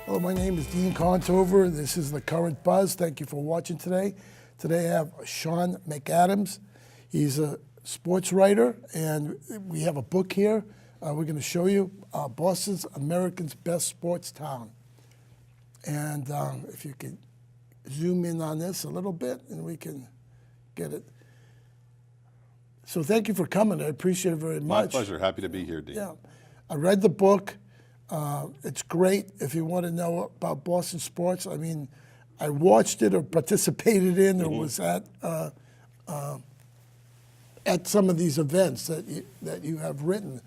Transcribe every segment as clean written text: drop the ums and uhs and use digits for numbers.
Hello, my name is Dean Contover. This is The Current Buzz. Thank you for watching today. Today I have Sean McAdam. He's a sports writer, and we have a book here. We're going to show you Boston's America's Best Sports Town. And if you could zoom in on this a little bit, and we can get it. So thank you for coming. I appreciate it very much. My pleasure. Happy to be here, Dean. Yeah, I read the book. It's great if you want to know about Boston sports. I mean, I watched it or participated in or was at some of these events that you have written.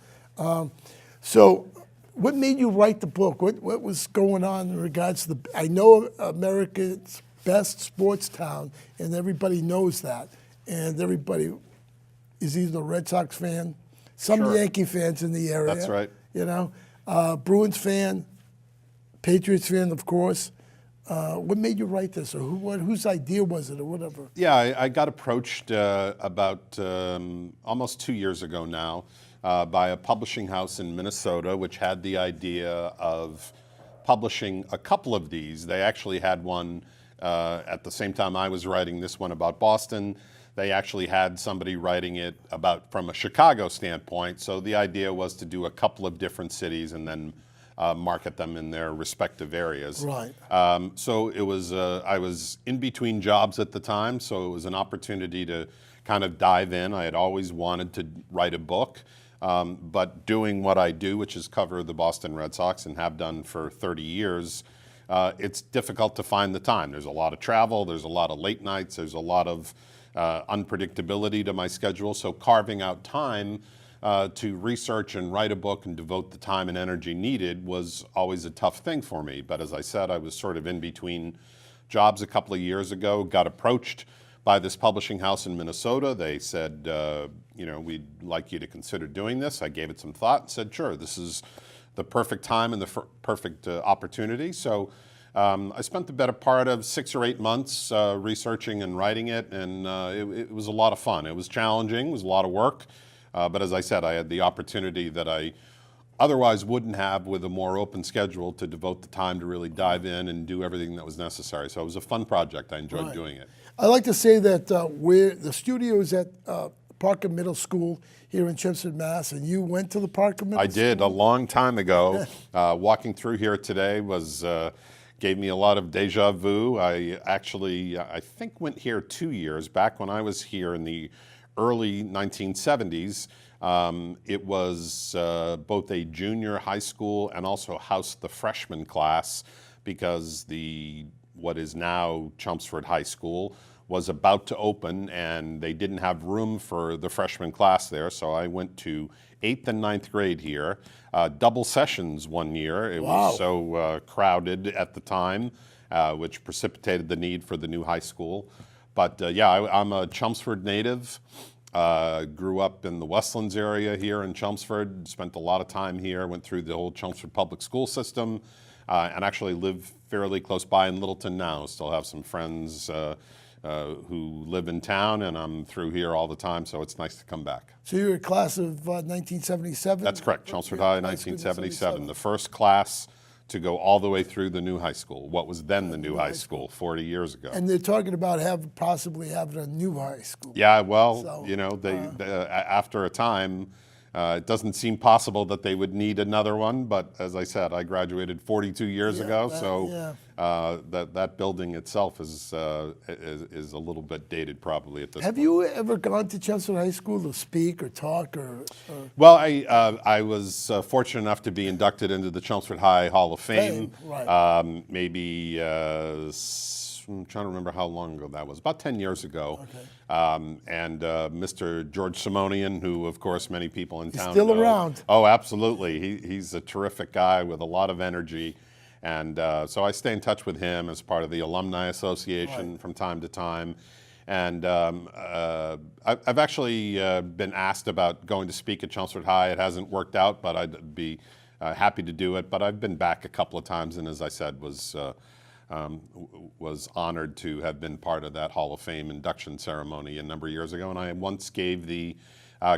So what made you write the book? What was going on in regards to I know America's best sports town, and everybody knows that. And everybody is either a Red Sox fan, some Sure. Yankee fans in the area. That's right. You know, Bruins fan, Patriots fan, of course. What made you write this, or whose idea was it, or whatever? Yeah, I got approached about almost 2 years ago now by a publishing house in Minnesota, which had the idea of publishing a couple of these. They actually had one at the same time I was writing this one about Boston. They actually had somebody writing it from a Chicago standpoint. So the idea was to do a couple of different cities and then market them in their respective areas. Right. So it was, I was in between jobs at the time, so it was an opportunity to kind of dive in. I had always wanted to write a book, but doing what I do, which is cover the Boston Red Sox and have done for 30 years, it's difficult to find the time. There's a lot of travel, there's a lot of late nights, there's a lot of unpredictability to my schedule, so carving out time to research and write a book and devote the time and energy needed was always a tough thing for me. But as I said, I was sort of in between jobs a couple of years ago, got approached by this publishing house in Minnesota. They said, you know, we'd like you to consider doing this. I gave it some thought and said, sure, this is the perfect time and the perfect opportunity. So I spent the better part of 6 or 8 months researching and writing it, and it was a lot of fun. It was challenging, it was a lot of work, but as I said, I had the opportunity that I otherwise wouldn't have with a more open schedule to devote the time to really dive in and do everything that was necessary. So it was a fun project. I enjoyed doing it. I like to say that the studio is at Parker Middle School here in Chelmsford, Mass, and you went to the Parker Middle School? I did, a long time ago. Walking through here today gave me a lot of deja vu. I actually, I think went here 2 years, back when I was here in the early 1970s. It was both a junior high school and also housed the freshman class, because what is now Chelmsford High School was about to open and they didn't have room for the freshman class there. So I went to 8th and 9th grade here, double sessions one year. It was so crowded at the time, which precipitated the need for the new high school. But yeah, I'm a Chelmsford native. Grew up in the Westlands area here in Chelmsford, spent a lot of time here, went through the whole Chelmsford public school system, and actually live fairly close by in Littleton now. Still have some friends who live in town, and I'm through here all the time, so it's nice to come back. So you're a class of 1977? That's correct, Chelmsford High, 1977, the first class to go all the way through the new high school, what was then the new high school 40 years ago. And they're talking about possibly having a new high school. Yeah, well, you know, after a time, it doesn't seem possible that they would need another one, but as I said, I graduated 42 years ago, so that building itself is a little bit dated probably at this point. Have you ever gone to Chelmsford High School to speak or talk? Well, I was fortunate enough to be inducted into the Chelmsford High Hall of Fame. Right. Maybe I'm trying to remember how long ago that was, about 10 years ago. Okay. And Mr. George Simonian, who of course many people in town still know. Around. Oh, absolutely. He's a terrific guy with a lot of energy. And so I stay in touch with him as part of the Alumni Association from time to time. And I've actually been asked about going to speak at Chelmsford High. It hasn't worked out, but I'd be happy to do it. But I've been back a couple of times, and as I said, was honored to have been part of that Hall of Fame induction ceremony a number of years ago. And I once gave the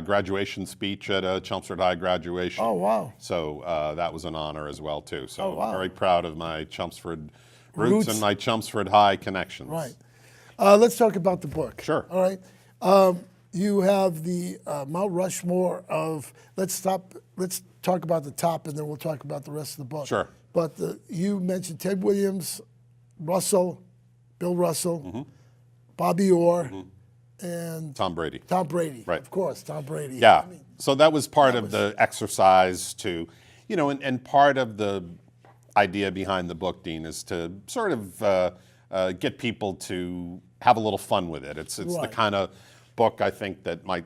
graduation speech at a Chelmsford High graduation. Oh, wow. So that was an honor as well, too. So Oh, wow. I'm very proud of my Chelmsford roots and my Chelmsford High connections. Right. Let's talk about the book. Sure. All right. You have the Mount Rushmore of, let's talk about the top and then we'll talk about the rest of the book. Sure. But you mentioned Ted Williams, Russell, Bill Russell, Bobby Orr, and Tom Brady. Tom Brady. Right. Of course, Tom Brady. Yeah. I mean, So that was part of the exercise to, and part of the idea behind the book, Dean, is to sort of get people to have a little fun with it. It's the Right. kind of book I think that might,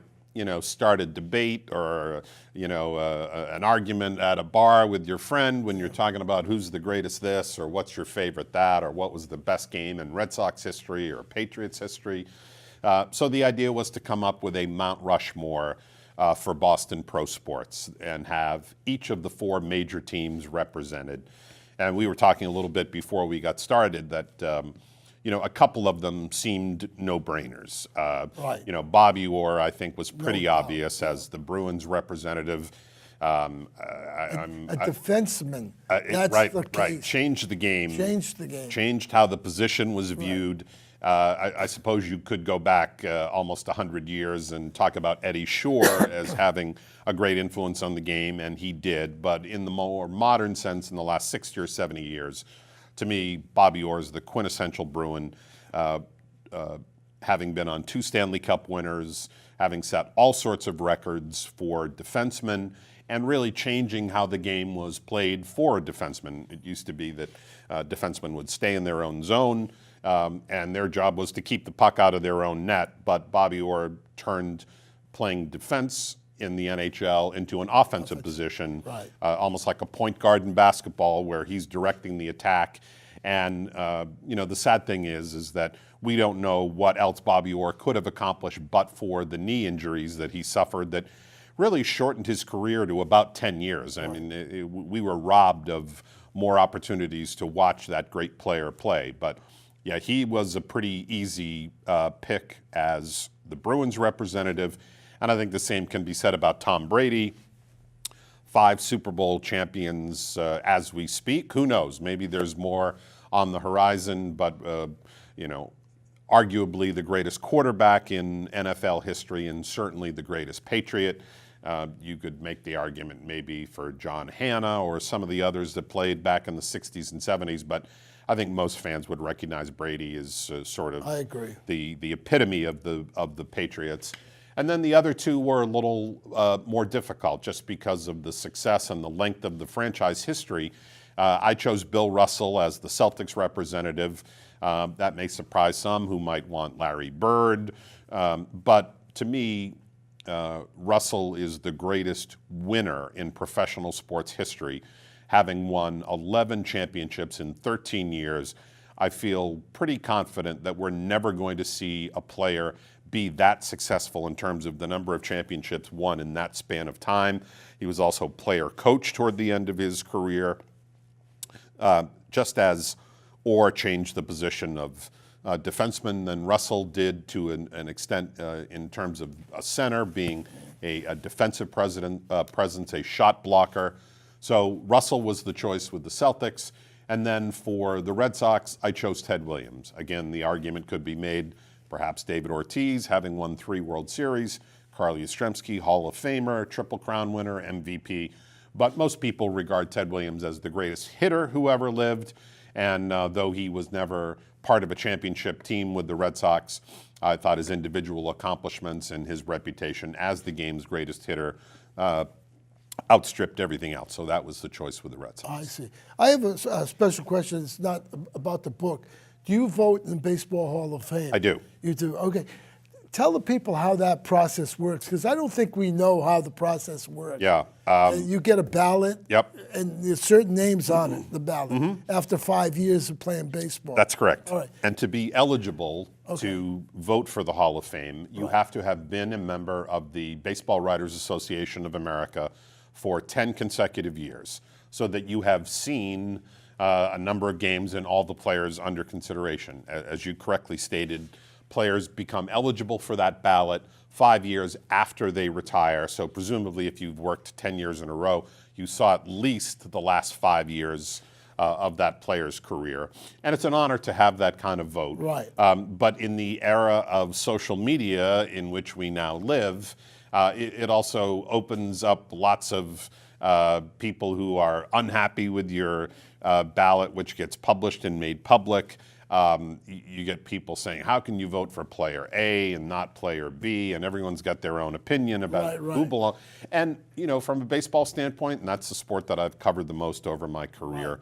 start a debate or, an argument at a bar with your friend when you're talking about who's the greatest this or what's your favorite that or what was the best game in Red Sox history or Patriots history. So the idea was to come up with a Mount Rushmore for Boston pro sports and have each of the 4 major teams represented. And we were talking a little bit before we got started that, a couple of them seemed no-brainers. Right. Bobby Orr, I think, was pretty obvious as the Bruins representative. A defenseman. That's Right, the case. right. Changed the game. Changed the game. Changed how the position was viewed. I suppose you could go back almost 100 years and talk about Eddie Shore as having a great influence on the game, and he did. But in the more modern sense, in the last 60 or 70 years, to me, Bobby Orr is the quintessential Bruin, having been on 2 Stanley Cup winners, having set all sorts of records for defensemen, and really changing how the game was played for a defenseman. It used to be that defensemen would stay in their own zone, and their job was to keep the puck out of their own net. But Bobby Orr turned playing defense in the NHL into an offensive position, Right. Almost like a point guard in basketball where he's directing the attack. And, the sad thing is that we don't know what else Bobby Orr could have accomplished but for the knee injuries that he suffered that really shortened his career to about 10 years. I mean, we were robbed of more opportunities to watch that great player play. But, yeah, he was a pretty easy pick as the Bruins representative. And I think the same can be said about Tom Brady. 5 Super Bowl champions as we speak. Who knows? Maybe there's more on the horizon, but, arguably the greatest quarterback in NFL history and certainly the greatest Patriot. You could make the argument maybe for John Hanna or some of the others that played back in the 60s and 70s, but I think most fans would recognize Brady as sort of I agree. the epitome of the Patriots. And then the other 2 were a little more difficult just because of the success and the length of the franchise history. I chose Bill Russell as the Celtics representative. That may surprise some who might want Larry Bird. But to me, Russell is the greatest winner in professional sports history, having won 11 championships in 13 years. I feel pretty confident that we're never going to see a player be that successful in terms of the number of championships won in that span of time. He was also player coach toward the end of his career. Just as Orr changed the position of defenseman than Russell did to an extent in terms of a center being a defensive presence, a shot blocker. So Russell was the choice with the Celtics. And then for the Red Sox, I chose Ted Williams. Again, the argument could be made, perhaps David Ortiz, having won 3 World Series, Carl Yastrzemski, Hall of Famer, Triple Crown winner, MVP. But most people regard Ted Williams as the greatest hitter who ever lived. And though he was never part of a championship team with the Red Sox, I thought his individual accomplishments and his reputation as the game's greatest hitter outstripped everything else. So that was the choice with the Red Sox. I see. I have a special question. It's not about the book. Do you vote in the Baseball Hall of Fame? I do. You do? Okay. Tell the people how that process works, because I don't think we know how the process works. Yeah. You get a ballot. Yep. And there's certain names on it, the ballot, after 5 years of playing baseball. That's correct. All right. And to be eligible to vote for the Hall of Fame, you have to have been a member of the Baseball Writers Association of America for 10 consecutive years, so that you have seen a number of games and all the players under consideration. As you correctly stated, players become eligible for that ballot 5 years after they retire. So presumably if you've worked 10 years in a row, you saw at least the last 5 years of that player's career. And it's an honor to have that kind of vote. Right. But in the era of social media in which we now live, it also opens up lots of people who are unhappy with your ballot, which gets published and made public. You get people saying, how can you vote for player A and not player B? And everyone's got their own opinion about who belongs. And, you know, from a baseball standpoint, and that's the sport that I've covered the most over my career,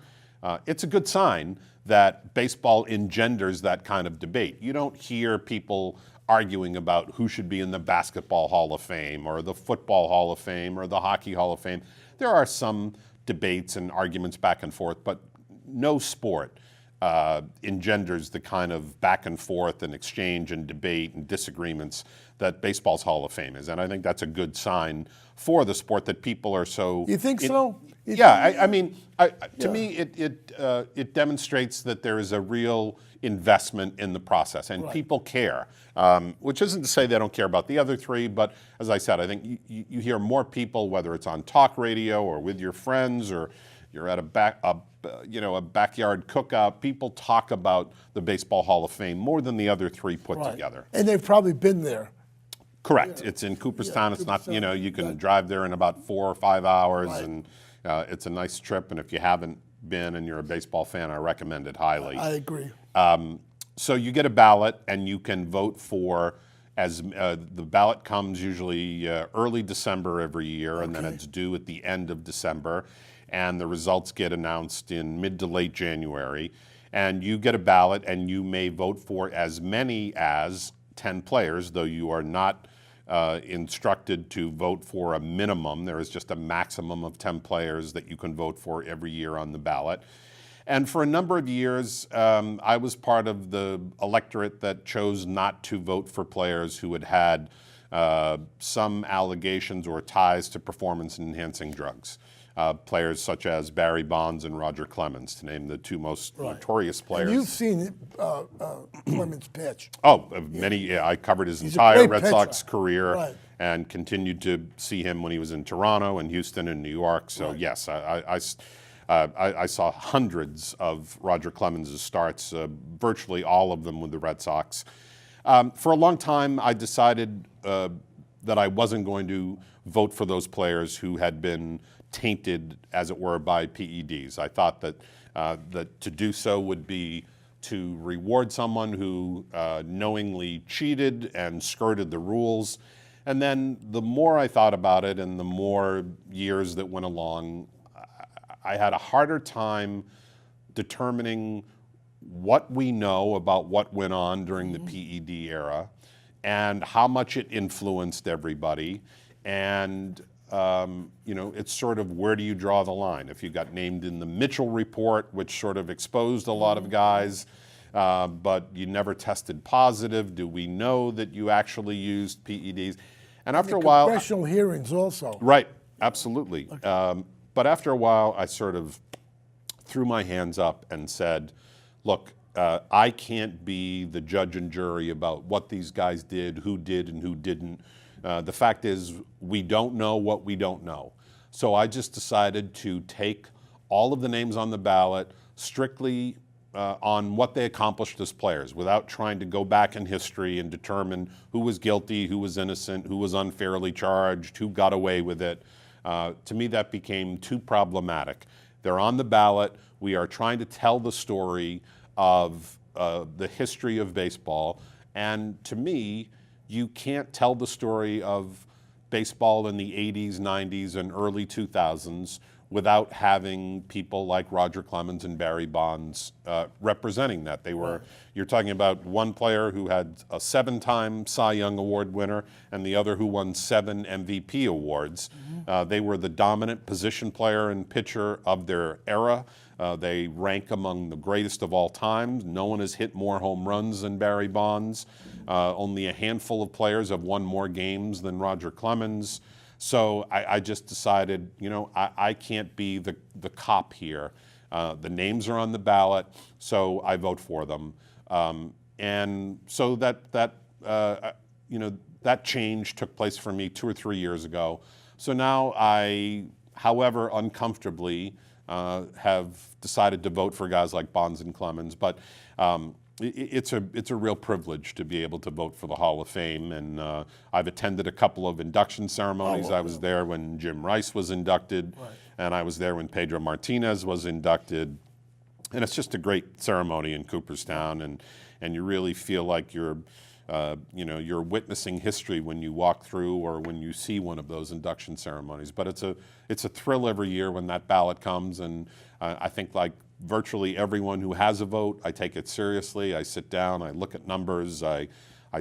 it's a good sign that baseball engenders that kind of debate. You don't hear people arguing about who should be in the Basketball Hall of Fame or the Football Hall of Fame or the Hockey Hall of Fame. There are some debates and arguments back and forth, but no sport engenders the kind of back and forth and exchange and debate and disagreements that baseball's Hall of Fame is. And I think that's a good sign for the sport that people are so... You think so? I mean, to me, it demonstrates that there is a real investment in the process, and people care, which isn't to say they don't care about the other three, but as I said, I think you hear more people, whether it's on talk radio or with your friends or you're at a backyard cookout, people talk about the Baseball Hall of Fame more than the other three put together. And they've probably been there. Correct. It's in Cooperstown. It's not, you know, you can drive there in about 4 or 5 hours, and it's a nice trip. And if you haven't been and you're a baseball fan, I recommend it highly. I agree. So you get a ballot, and you can vote for, as the ballot comes usually early December every year, and then it's due at the end of December, and the results get announced in mid to late January. And you get a ballot, and you may vote for as many as 10 players, though you are not instructed to vote for a minimum. There is just a maximum of 10 players that you can vote for every year on the ballot. And for a number of years, I was part of the electorate that chose not to vote for players who had had some allegations or ties to performance-enhancing drugs. Players such as Barry Bonds and Roger Clemens, to name the two most notorious players. And you've seen Clemens pitch. Oh, many. I covered his entire Red pitcher. Sox career and continued to see him when he was in Toronto and Houston and New York. So yes, I saw hundreds of Roger Clemens' starts, virtually all of them with the Red Sox. For a long time, I decided that I wasn't going to vote for those players who had been tainted, as it were, by PEDs. I thought that that to do so would be to reward someone who knowingly cheated and skirted the rules. And then the more I thought about it and the more years that went along, I had a harder time determining what we know about what went on during the PED era and how much it influenced everybody. And you know, it's sort of, where do you draw the line? If you got named in the Mitchell report, which sort of exposed a lot of guys, but you never tested positive, do we know that you actually used PEDs? And after a while... Congressional hearings also. Right, absolutely. But after a while, I sort of threw my hands up and said, look, I can't be the judge and jury about what these guys did and who didn't. The fact is, we don't know what we don't know. So I just decided to take all of the names on the ballot strictly on what they accomplished as players, without trying to go back in history and determine who was guilty, who was innocent, who was unfairly charged, who got away with it. To me, that became too problematic. They're on the ballot. We are trying to tell the story of the history of baseball. And to me, you can't tell the story of baseball in the 80s, 90s, and early 2000s without having people like Roger Clemens and Barry Bonds representing that. They were, you're talking about one player who had a 7-time Cy Young Award winner and the other who won 7 MVP awards. They were the dominant position player and pitcher of their era. They rank among the greatest of all time. No one has hit more home runs than Barry Bonds. Only a handful of players have won more games than Roger Clemens. So I just decided, you know, I can't be the cop here. The names are on the ballot, so I vote for them. and so that change took place for me 2 or 3 years ago. So now I, however uncomfortably, have decided to vote for guys like Bonds and Clemens. But it's a real privilege to be able to vote for the Hall of Fame, and I've attended a couple of induction ceremonies. I was there when Jim Rice was inducted, and I was there when Pedro Martinez was inducted. And it's just a great ceremony in Cooperstown, and you really feel like you're witnessing history when you walk through or when you see one of those induction ceremonies. But it's a thrill every year when that ballot comes, and I think like virtually everyone who has a vote, I take it seriously. I sit down, I look at numbers, I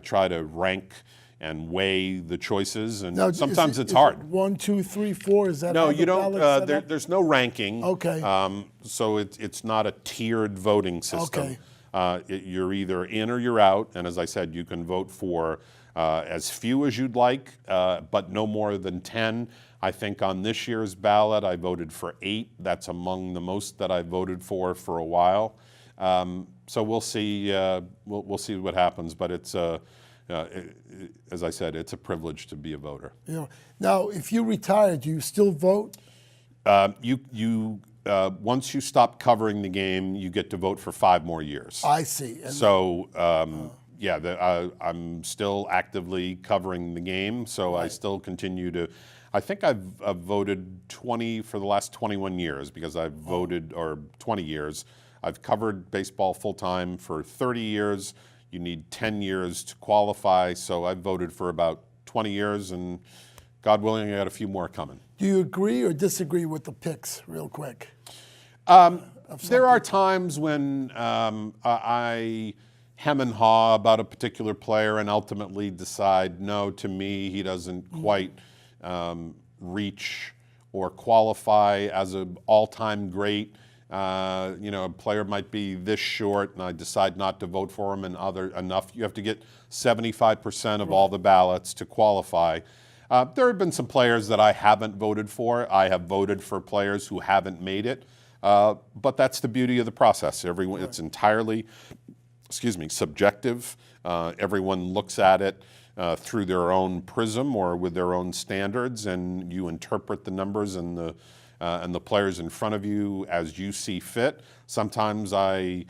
try to rank and weigh the choices, and Now, sometimes it's is hard. it 1, 2, 3, 4? Is that No, how you the don't. ballot's set up? There's no ranking. Okay. So it's not a tiered voting system. Okay. You're either in or you're out, and as I said, you can vote for as few as you'd like, but no more than 10. I think on this year's ballot, I voted for 8. That's among the most that I voted for a while. So we'll see. We'll see what happens, but it's. As I said, it's a privilege to be a voter. Now, if you retire, do you still vote? Once you stop covering the game, you get to vote for 5 more years. I see. And So I'm still actively covering the game, so I still continue to. I think I've voted 20 for the last 21 years because I've voted, or 20 years. I've covered baseball full time for 30 years. You need 10 years to qualify, so I've voted for about 20 years, and God willing, I got a few more coming. do you agree or disagree with the picks, real quick? There are times when I hem and haw about a particular player and ultimately decide, no, to me, he doesn't quite reach or qualify as an all-time great. A player might be this short, and I decide not to vote for him, and enough. You have to get 75% of all the ballots to qualify. There have been some players that I haven't voted for. I have voted for players who haven't made it, but that's the beauty of the process. It's entirely, subjective. Everyone looks at it through their own prism or with their own standards, and you interpret the numbers and the players in front of you as you see fit. Sometimes I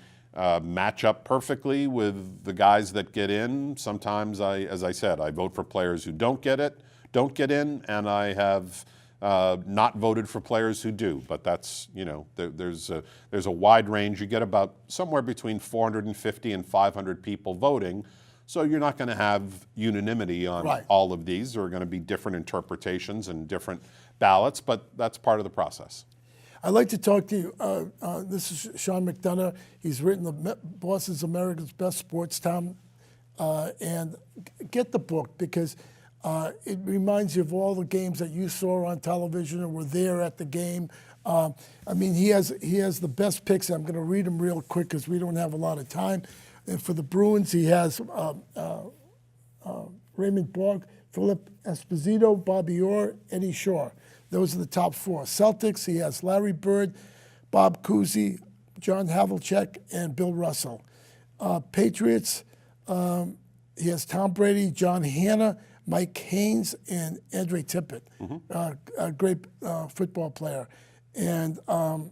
match up perfectly with the guys that get in. Sometimes as I said, I vote for players who don't get in, and I have not voted for players who do. But that's, there's a wide range. You get about somewhere between 450 and 500 people voting. So you're not going to have unanimity on all of these. There are going to be different interpretations and different ballots, but that's part of the process. I'd like to talk to you. This is Sean McDonough. He's written Boston's America's Best Sports Town. And get the book because it reminds you of all the games that you saw on television and were there at the game. He has the best picks. I'm going to read them real quick because we don't have a lot of time. And for the Bruins, he has Raymond Borg, Philip Esposito, Bobby Orr, Eddie Shaw. Those are the top 4. Celtics, he has Larry Bird, Bob Cousy, John Havlicek, and Bill Russell. Patriots, he has Tom Brady, John Hanna, Mike Haynes, and Andre Tippett, a great football player. And the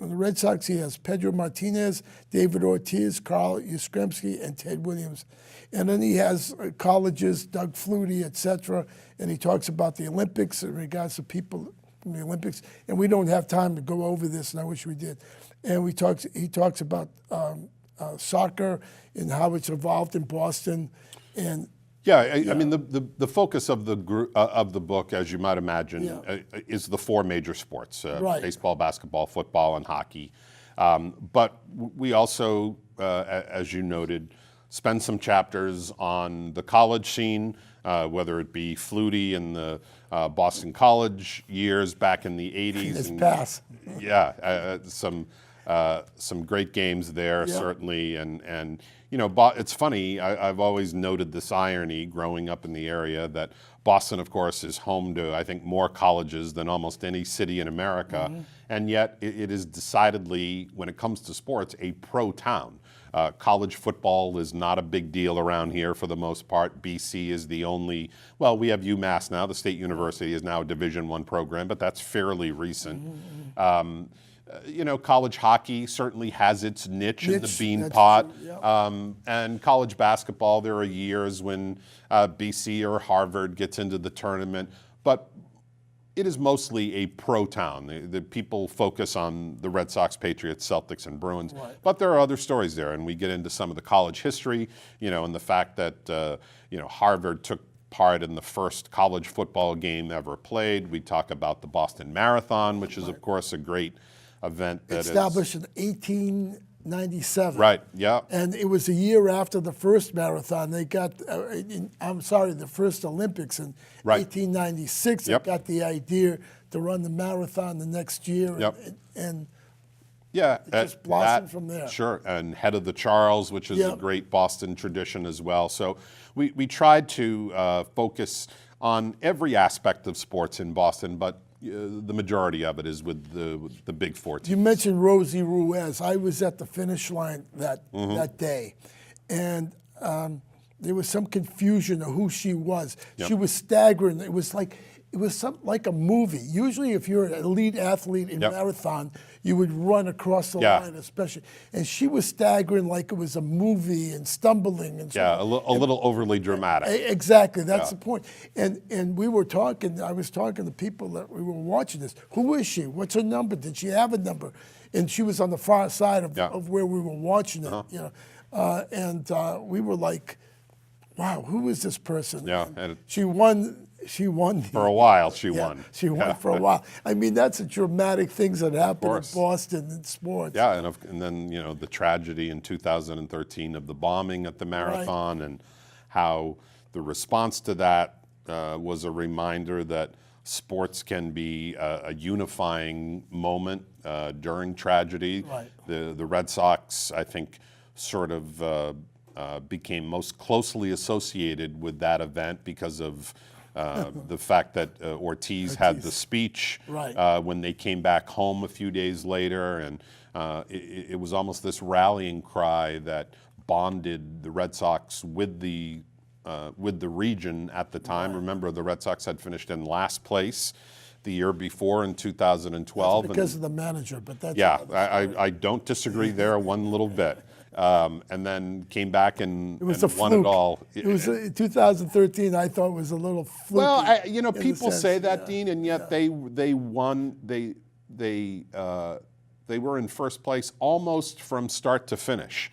Red Sox, he has Pedro Martinez, David Ortiz, Carl Yastrzemski, and Ted Williams. And then he has colleges, Doug Flutie, et cetera, and he talks about the Olympics in regards to people from the Olympics. And we don't have time to go over this, and I wish we did. And he talks about soccer and how it's evolved in Boston. And I mean, the focus of the book, as you might imagine, is the 4 major sports: baseball, basketball, football, and hockey. But we also, as you noted, spend some chapters on the college scene, whether it be Flutie in the Boston College years back in the 80s. His pass. Some great games there, certainly, and it's funny. I've always noted this irony growing up in the area that Boston, of course, is home to, I think, more colleges than almost any city in America. And yet it is decidedly, when it comes to sports, a pro town. College football is not a big deal around here for the most part. BC is the only, well, we have UMass now. The State University is now a Division I program, but that's fairly recent. College hockey certainly has its niche in the bean pot. And college basketball, there are years when BC or Harvard gets into the tournament. But it is mostly a pro town. The people focus on the Red Sox, Patriots, Celtics, and Bruins. But there are other stories there, and we get into some of the college history, and the fact that, Harvard took part in the first college football game ever played. We talk about the Boston Marathon, which is, of course, a great event that established in 1897. Right, yeah. And it was a year after the first marathon. They got, the first Olympics in 1896. They got the idea to run the marathon the next year. And it just blossomed from there. Sure, and Head of the Charles, which is a great Boston tradition as well. So we tried to focus on every aspect of sports in Boston, but the majority of it is with the big four teams. You mentioned Rosie Ruiz. I was at the finish line that day, and there was some confusion of who she was. She was staggering. It was like like a movie. Usually, if you're an elite athlete in marathon, you would run across the line, especially. And she was staggering like it was a movie and stumbling and a little overly dramatic. Exactly, that's the point. And we were talking. I was talking to people that we were watching this. Who is she? What's her number? Did she have a number? And she was on the far side of where we were watching it. And we were like, "Wow, who is this person?" And she won. She won. For a while, she won. She won for a while. I mean, that's the dramatic things that happen in Boston in sports. Yeah, and then, the tragedy in 2013 of the bombing at the marathon and how the response to that was a reminder that sports can be a unifying moment during tragedy. The Red Sox, I think, sort of became most closely associated with that event because of the fact that Ortiz had the speech when they came back home a few days later, and it was almost this rallying cry that bonded the Red Sox with the region at the time. Remember, the Red Sox had finished in last place the year before in 2012. That's because of the manager, but that's I don't disagree there one little bit. And then came back and won it all. It was 2013. I thought was a little fluky. Well, people say that, Dean, and yet they won. They were in first place almost from start to finish.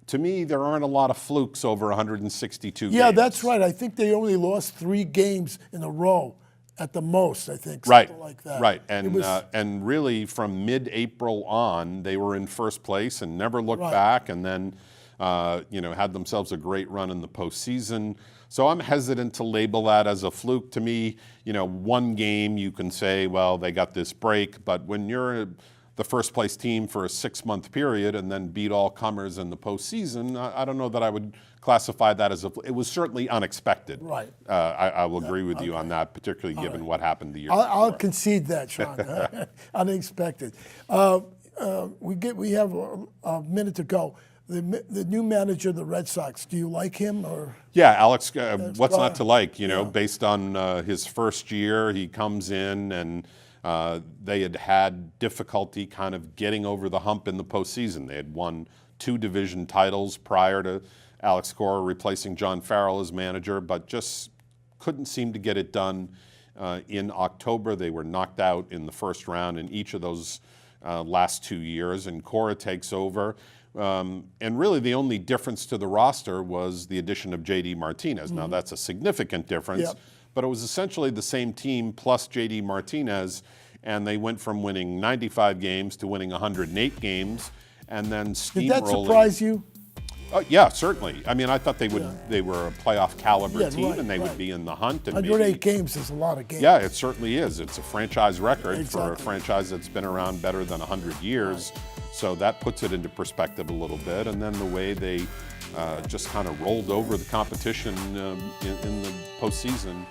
To me, there aren't a lot of flukes over 162 games. Yeah, that's right. I think they only lost 3 games in a row. At the most, I think, something like that. Right, and really from mid-April on, they were in first place and never looked back, and then had themselves a great run in the postseason. So I'm hesitant to label that as a fluke. To me, one game you can say, well, they got this break, but when you're the first place team for a 6-month period and then beat all comers in the postseason, I don't know that I would classify that as it was certainly unexpected. Right. I will agree with you on that, particularly given what happened the year before. I'll concede that, Sean. Unexpected. We have a minute to go. The new manager of the Red Sox, do you like him or? Yeah, Alex. What's not to like? Based on his first year, he comes in and they had difficulty kind of getting over the hump in the postseason. They had won 2 division titles prior to Alex Cora replacing John Farrell as manager, but just couldn't seem to get it done. In October, they were knocked out in the first round in each of those last 2 years, and Cora takes over. And really the only difference to the roster was the addition of J.D. Martinez. Now that's a significant difference, but it was essentially the same team plus J.D. Martinez, and they went from winning 95 games to winning 108 games, and then steamrolling. Did that surprise you? Yeah, certainly. I mean, I thought they were a playoff caliber team, and they would be in the hunt. And 108 games is a lot of games. Yeah, it certainly is. It's a franchise record for a franchise that's been around better than 100 years. So that puts it into perspective a little bit. And then the way they just kind of rolled over the competition in the postseason